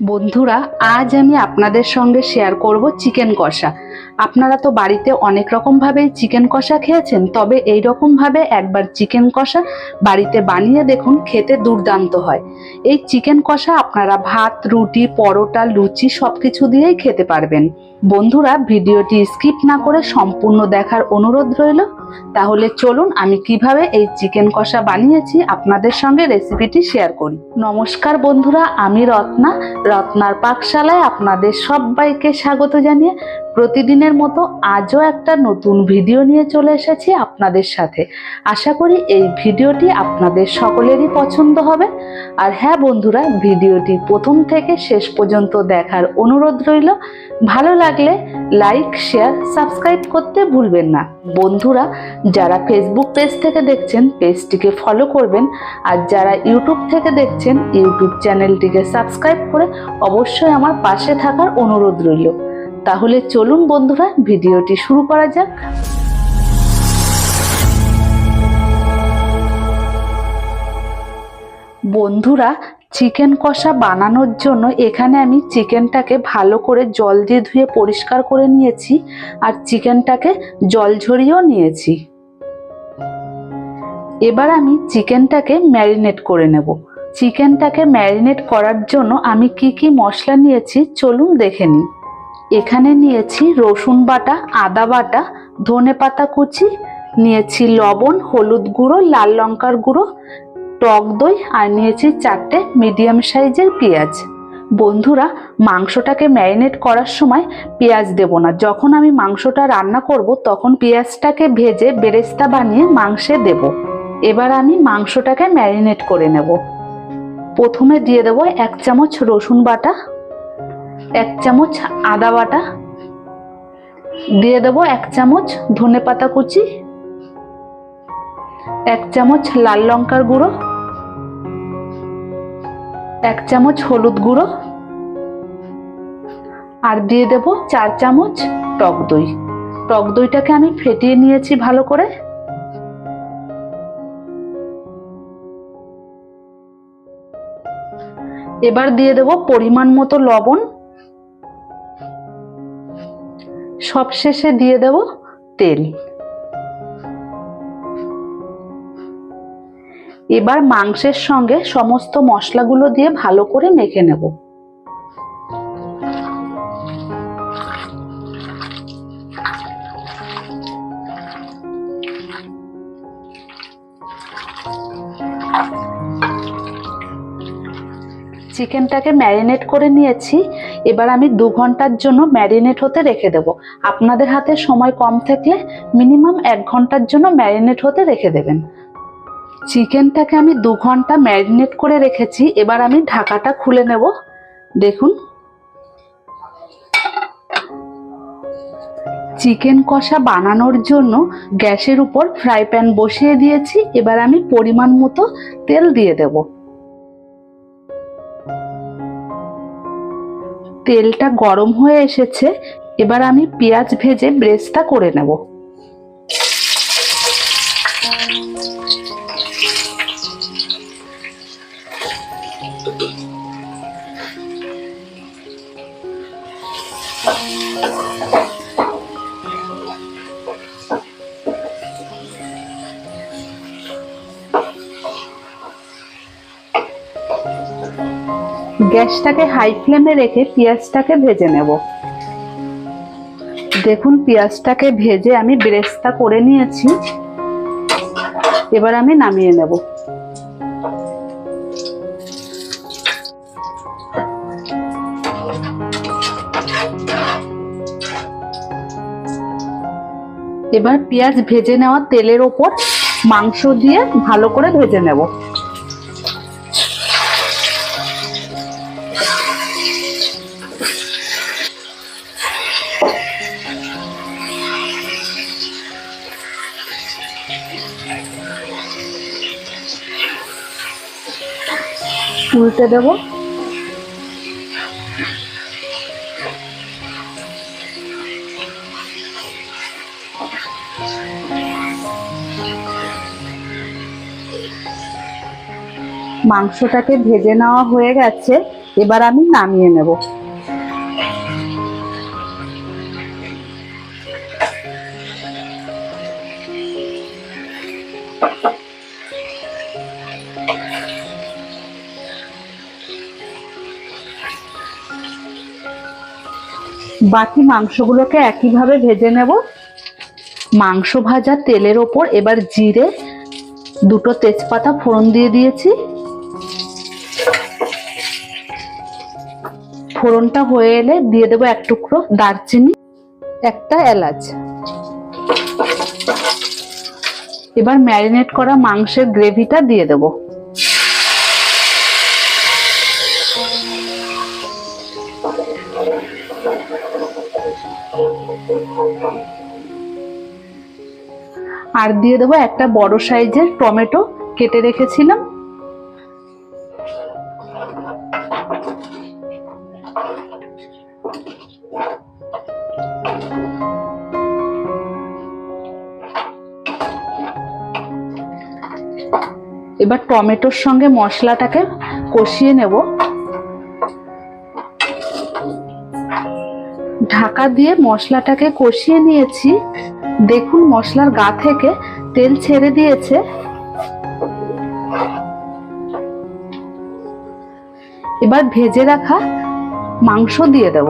বন্ধুরা, আজ আমি আপনাদের সঙ্গে শেয়ার করব চিকেন কষা। আপনারা তো বাড়িতে অনেক রকমভাবেই চিকেন কষা খেয়েছেন, তবে এই রকমভাবে একবার চিকেন কষা বাড়িতে বানিয়ে দেখুন, খেতে দুর্দান্ত হয়। এই চিকেন কষা আপনারা ভাত, রুটি, পরোটা, লুচি সব কিছু দিয়েই খেতে পারবেন। বন্ধুরা, ভিডিওটি স্কিপ না করে সম্পূর্ণ দেখার অনুরোধ রইল। তাহলে চলুন আমি কিভাবে এই চিকেন কষা বানিয়েছি আপনাদের সঙ্গে রেসিপিটি শেয়ার করি। নমস্কার বন্ধুরা, আমি রত্নার পাকশালায় আপনাদের সবাইকে স্বাগত জানিয়ে প্রতিদিনের মতো আজও একটা নতুন ভিডিও নিয়ে চলে এসেছি আপনাদের সাথে। আশা করি এই ভিডিওটি আপনাদের সকলেরই পছন্দ হবে। আর হ্যাঁ বন্ধুরা, ভিডিওটি প্রথম থেকে শেষ পর্যন্ত দেখার অনুরোধ রইল। ভালো লাগলে লাইক, শেয়ার, সাবস্ক্রাইব করতে ভুলবেন না। বন্ধুরা, যারা ফেসবুক পেজ থেকে দেখছেন পেজটিকে ফলো করবেন, আর যারা ইউটিউব থেকে দেখছেন ইউটিউব চ্যানেলটিকে সাবস্ক্রাইব করে অবশ্যই আমার পাশে থাকার অনুরোধ রইল। তাহলে চলুন বন্ধুরা, ভিডিওটি শুরু করা যাক। বন্ধুরা, চিকেন কষা বানানোর জন্য এখানে আমি চিকেনটাকে ভালো করে জল দিয়ে ধুয়ে পরিষ্কার করে নিয়েছি, আর চিকেনটাকে জল ঝরিয়েও নিয়েছি। এবার আমি চিকেনটাকে ম্যারিনেট করে নেব। চিকেনটাকে ম্যারিনেট করার জন্য আমি কি কি মশলা নিয়েছি চলুন দেখে নিই। এখানে নিয়েছি রসুন বাটা, আদা বাটা, ধনেপাতা কুচি, নিয়েছি লবণ, হলুদ গুঁড়ো, লাল লঙ্কার গুঁড়ো, টক দই, আর নিয়েছি 4টে মিডিয়াম সাইজের পেঁয়াজ। বন্ধুরা, মাংসটাকে ম্যারিনেট করার সময় পেঁয়াজ দেব না। যখন আমি মাংসটা রান্না করব তখন পেঁয়াজটাকে ভেজে বেরেস্তা বানিয়ে মাংসে দেব। এবার আমি মাংসটাকে ম্যারিনেট করে নেব। প্রথমে দিয়ে দেব 1 চামচ রসুন বাটা, 1 চামচ আদা বাটা, দিয়ে দেব 1 চামচ ধনেপাতা কুচি, 1 চামচ লাল লঙ্কার গুঁড়ো, 1 চামচ হলুদ গুঁড়ো, আর দিয়ে দেব 4 চামচ টক দই। টক দইটাকে আমি ফেটিয়ে নিয়েছি ভালো করে। এবার দিয়ে দেব পরিমাণ মতো লবণ। সবশেষে দিয়ে দেব তেল। এবার মাংসের সঙ্গে সমস্ত মশলাগুলো দিয়ে ভালো করে মেখে নেব। চিকেনটাকে ম্যারিনেট করে নিয়েছি। এবার আমি 2 ঘন্টার জন্য ম্যারিনেট হতে রেখে দেব। আপনাদের হাতে সময় কম থাকলে মিনিমাম 1 ঘন্টার জন্য ম্যারিনেট হতে রেখে দেবেন। চিকেনটাকে আমি 2 ঘন্টা ম্যারিনেট করে রেখেছি। এবার আমি ঢাকাটা খুলে নেব। দেখুন, চিকেন কষা বানানোর জন্য গ্যাসের উপর ফ্রাই প্যান বসিয়ে দিয়েছি। এবার আমি পরিমাণ মতো তেল দিয়ে দেব। তেলটা গরম হয়ে এসেছে। এবার আমি পেঁয়াজ ভেজে বেরেস্তা করে নেব। গ্যাসটাকে হাই ফ্লেমে রেখে পেঁয়াজটাকে ভেজে নেব। দেখুন, পেঁয়াজটাকে ভেজে আমি বেরেস্তা করে নিয়েছি। এবার আমি নামিয়ে নেব। এবার পেঁয়াজ ভেজে নেওয়া তেলের ওপর মাংস দিয়ে ভালো করে ভেজে নেব। উল্টে দেব। মাংসটাকে ভেজে নেওয়া হয়ে গেছে। এবার আমি নামিয়ে নেব। বাকি মাংসগুলোকে একইভাবে ভেজে নেব। মাংস ভাজা তেলের ওপর এবার জিরে, দুটো তেজপাতা ফোড়ন দিয়ে দিয়েছি। ফোড়নটা হয়ে এলে দিয়ে দেবো এক টুকরো দারচিনি, একটা এলাচ। এবার ম্যারিনেট করা মাংসের গ্রেভিটা দিয়ে দেবো। আর দিয়ে দেবো একটা বড় সাইজের টমেটো কেটে রেখেছিলাম। এবার টমেটোর সঙ্গে মশলাটাকে কষিয়ে নেব। ঢাকা দিয়ে মশলাটাকে কষিয়ে নিয়েছি। দেখুন মশলার গা থেকে তেল ছেড়ে দিয়েছে। এবার ভেজে রাখা মাংস দিয়ে দেব।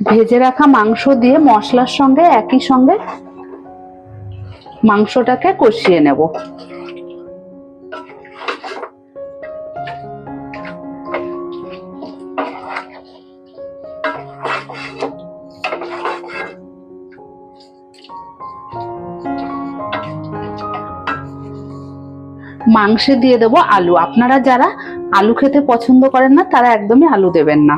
ভেজে রাখা মাংস দিয়ে মশলার সঙ্গে একই সঙ্গে মাংসটাকে কষিয়ে নেব। মাংসে দিয়ে দেবো আলু। আপনারা যারা আলু খেতে পছন্দ করেন না তারা একদমই আলু দেবেন না।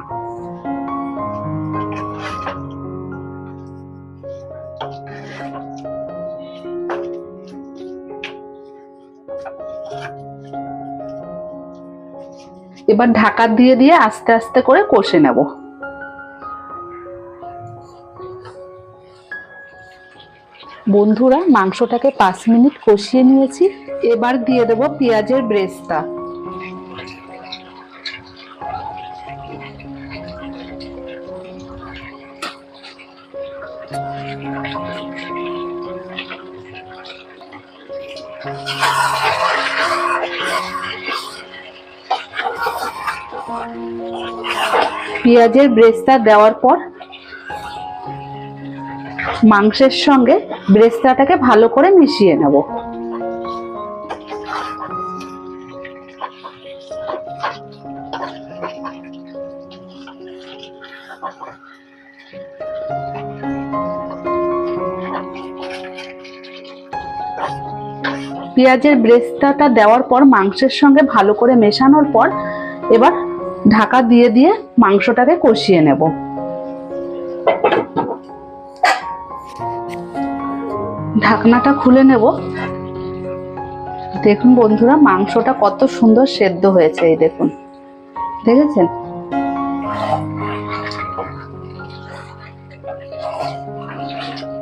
এবার ঢাকা দিয়ে দিয়ে আস্তে আস্তে করে কষে নেব। বন্ধুরা মাংসটাকে 5 মিনিট কষিয়ে নিয়েছি। এবার দিয়ে দেব পেঁয়াজের ব্রেস্তা। পেঁয়াজের ব্রেস্তা দেওয়ার পর মাংসের সঙ্গে ব্রেস্তাটাকে ভালো করে মিশিয়ে নেব। পেঁয়াজের ব্রেস্তাটা দেওয়ার পর মাংসের সঙ্গে ভালো করে মেশানোর পর এবার ঢাকা দিয়ে দিয়ে মাংসটাকে কষিয়ে নেব। ঢাকনাটা খুলে নেব। দেখুন বন্ধুরা মাংসটা কত সুন্দর সেদ্ধ হয়েছে। এই দেখুন, দেখেছেন?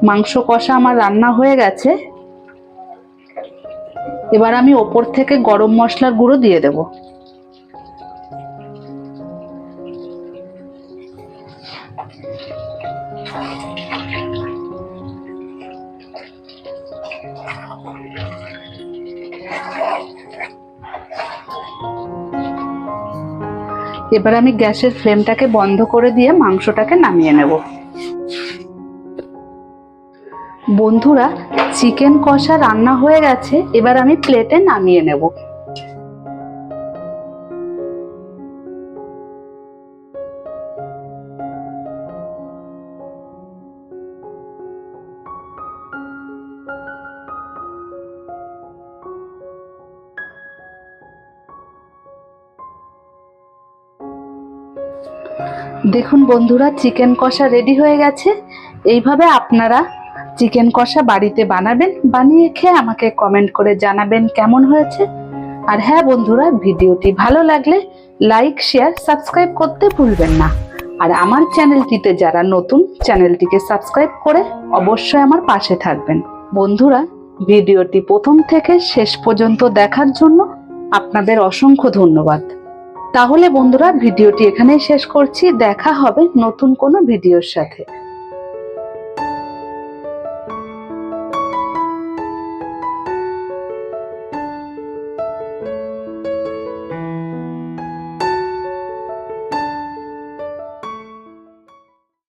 মাংস কষা আমার রান্না হয়ে গেছে। এবার আমি ওপর থেকে গরম মশলার গুঁড়ো দিয়ে দেব। এবার আমি গ্যাসের ফ্লেমটাকে বন্ধ করে দিয়ে মাংসটাকে নামিয়ে নেব। বন্ধুরা চিকেন কষা রান্না হয়ে গেছে। এবার আমি প্লেটে নামিয়ে নেব। দেখুন বন্ধুরা চিকেন কষা রেডি হয়ে গেছে। এইভাবে আপনারা চিকেন কষা বাড়িতে বানাবেন, বানিয়ে খেয়ে আমাকে কমেন্ট করে জানাবেন কেমন হয়েছে। আর হ্যাঁ বন্ধুরা, ভিডিওটি ভালো লাগলে লাইক, শেয়ার, সাবস্ক্রাইব করতে ভুলবেন না। আর আমার চ্যানেলটিতে যারা নতুন, চ্যানেলটিকে সাবস্ক্রাইব করে অবশ্যই আমার পাশে থাকবেন। বন্ধুরা ভিডিওটি প্রথম থেকে শেষ পর্যন্ত দেখার জন্য আপনাদের অসংখ্য ধন্যবাদ। তাহলে বন্ধুরা, ভিডিওটি এখানেই শেষ করছি। দেখা হবে নতুন কোনো ভিডিওর সাথে।